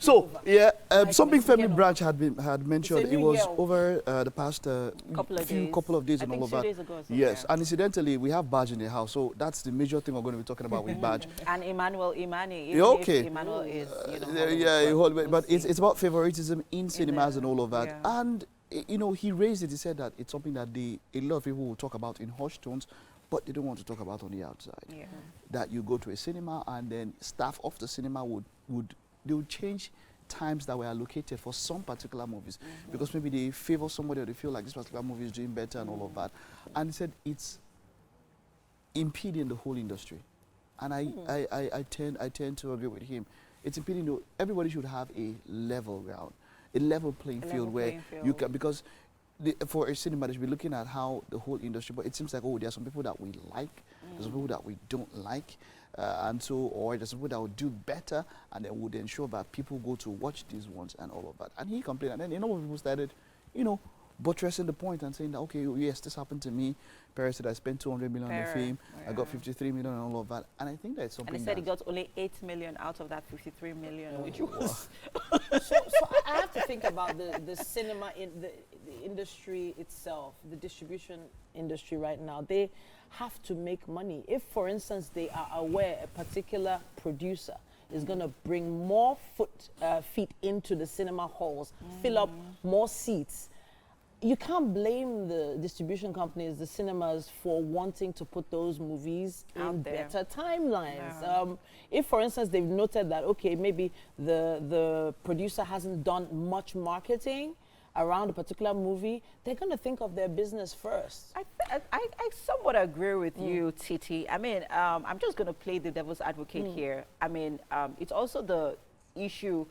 So yeah, something Femi Branch had mentioned. It was over the past couple of days and all of that. Yes, and incidentally, we have Badge in the house, so that's the major thing we're going to be talking about with Badge. And Imani. Okay. Emmanuel is, but it's about favoritism in cinemas and all of that. Yeah. And you know, he raised it. He said that it's something that a lot of people will talk about in hushed tones, but they don't want to talk about on the outside. Yeah. That you go to a cinema and then staff of the cinema they would change times that were allocated for some particular movies because maybe they favor somebody or they feel like this particular movie is doing better and all of that. And he said it's impeding the whole industry. And I tend to agree with him. It's impeding everybody should have a level ground, a level playing field where you can, because for a cinema, they should be looking at how the whole industry, but it seems like, there are some people that we like, there's some people that we don't like, and so, or there's some people that will do better, and then would ensure that people go to watch these ones and all of that. And he complained, and then people started, buttressing the point and saying that, okay, yes, this happened to me. Paris said I spent 200 million on the film, I got 53 million and all of that. And I think that's something. And he said he got only 8 million out of that 53 million, which was. so I have to think about the cinema in the industry itself, the distribution industry right now. They have to make money. If, for instance, they are aware a particular producer is going to bring more feet into the cinema halls, fill up more seats, you can't blame the distribution companies, the cinemas, for wanting to put those movies in better timelines. Yeah. If, for instance, they've noted that, okay, maybe the producer hasn't done much marketing around a particular movie, they're going to think of their business first. I somewhat agree with you, Titi. I mean, I'm just going to play the devil's advocate here. I mean, it's also the issue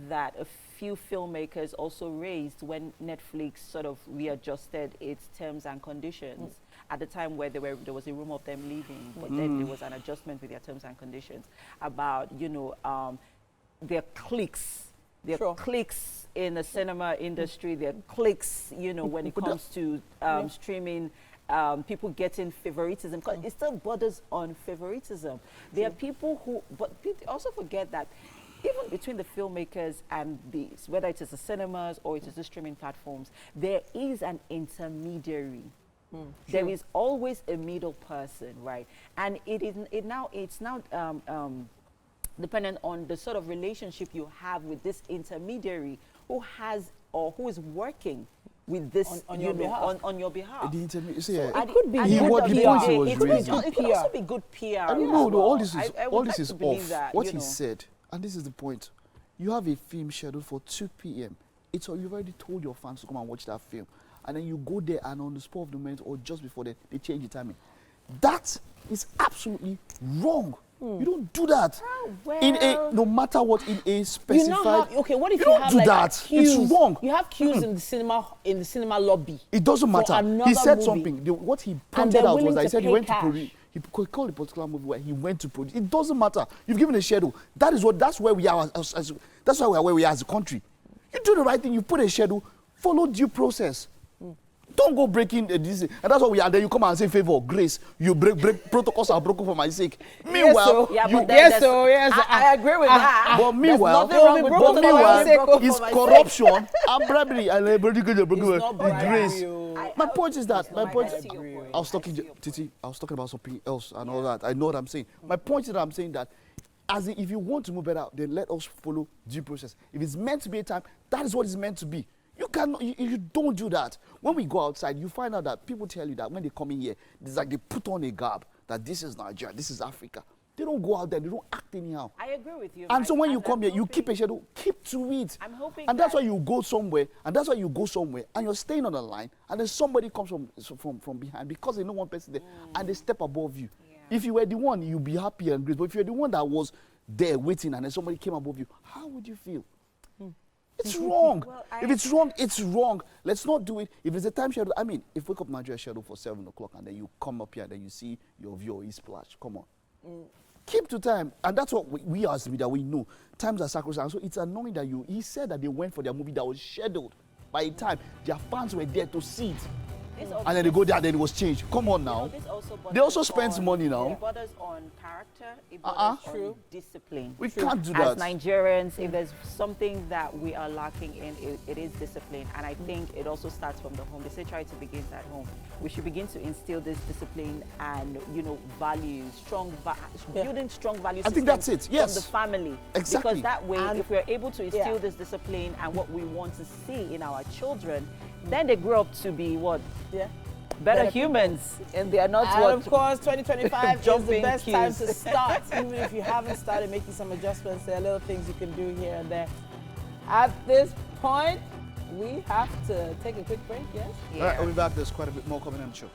that a few filmmakers also raised when Netflix sort of readjusted its terms and conditions at the time where there was a rumor of them leaving, but then there was an adjustment with their terms and conditions about, their cliques. Their cliques in the cinema industry, their cliques, when it comes to streaming, people getting favoritism, because it still borders on favoritism. There are people who, but people also forget that even between the filmmakers and these, whether it is the cinemas or it is the streaming platforms, there is an intermediary. There is always a middle person, right? And it's now dependent on the sort of relationship you have with this intermediary who has or who is working with this on your behalf. It could be it could also be good PR. I don't know. All this is off. What he said, and this is the point. You have a film scheduled for 2 p.m. You've already told your fans to come and watch that film, and then you go there and on the spur of the moment or just before that they change the timing. That is absolutely wrong. You don't do that. No matter what, in a specified. What if you have that? Queues, it's wrong. You have queues in the cinema lobby. It doesn't matter. He said something. What he pointed out was that he said he went to produce. He called a particular movie where he went to produce. It doesn't matter. You've given a schedule. That's where we are. That's why we are where we are as a country. You do the right thing. You put a schedule. Follow due process. Don't go breaking this, and that's what we are. Then you come and say favor, grace. You break protocols are broken for my sake. Meanwhile, I agree with that. But meanwhile, it's corruption and bribery. Grace. My point is that. I was talking to Titi. I was talking about something else and all that. I know what I'm saying. My point is that I'm saying that, as if you want to move better, then let us follow due process. If it's meant to be a time, that is what it's meant to be. You don't do that. When we go outside, you find out that people tell you that when they come in here, it's like they put on a garb that this is Nigeria, this is Africa. They don't go out there, they don't act anyhow. I agree with you. And so when you come here, you keep a schedule, keep to it. I'm hoping. And that's why you go somewhere, and you're staying on the line, and then somebody comes from behind because they know one person there, and they step above you. Yeah. If you were the one, you'd be happy and great. But if you're the one that was there waiting, and then somebody came above you, how would you feel? It's wrong. If it's wrong, it's wrong. Let's not do it. If it's a time schedule, I mean, if Wake Up Nigeria schedule for 7 o'clock and then you come up here and then you see your viewer is splash, come on. Keep to time. And that's what we as media, we know. Times are sacrosanct. So it's annoying that he said that they went for their movie that was scheduled by a time their fans were there to see it. and then they go there, then it was changed. Come on now. They also spend money now. It borders on character. It borders on discipline. We can't do that. As Nigerians, if there's something that we are lacking in, it is discipline. And I think it also starts from the home. They say charity begins at home. We should begin to instill this discipline and, values, building strong values. I think that's it. Yes. From the family. Exactly. Because that way, if we're able to instill this discipline and what we want to see in our children, then they grow up to be what? Yeah. Better humans. And they are not and what? Of course, 2025 is the Jumping best keys. time to start. Even if you haven't started making some adjustments, there are little things you can do here and there. At this point, we have to take a quick break, yes? All right, we'll be back. There's quite a bit more coming on the show.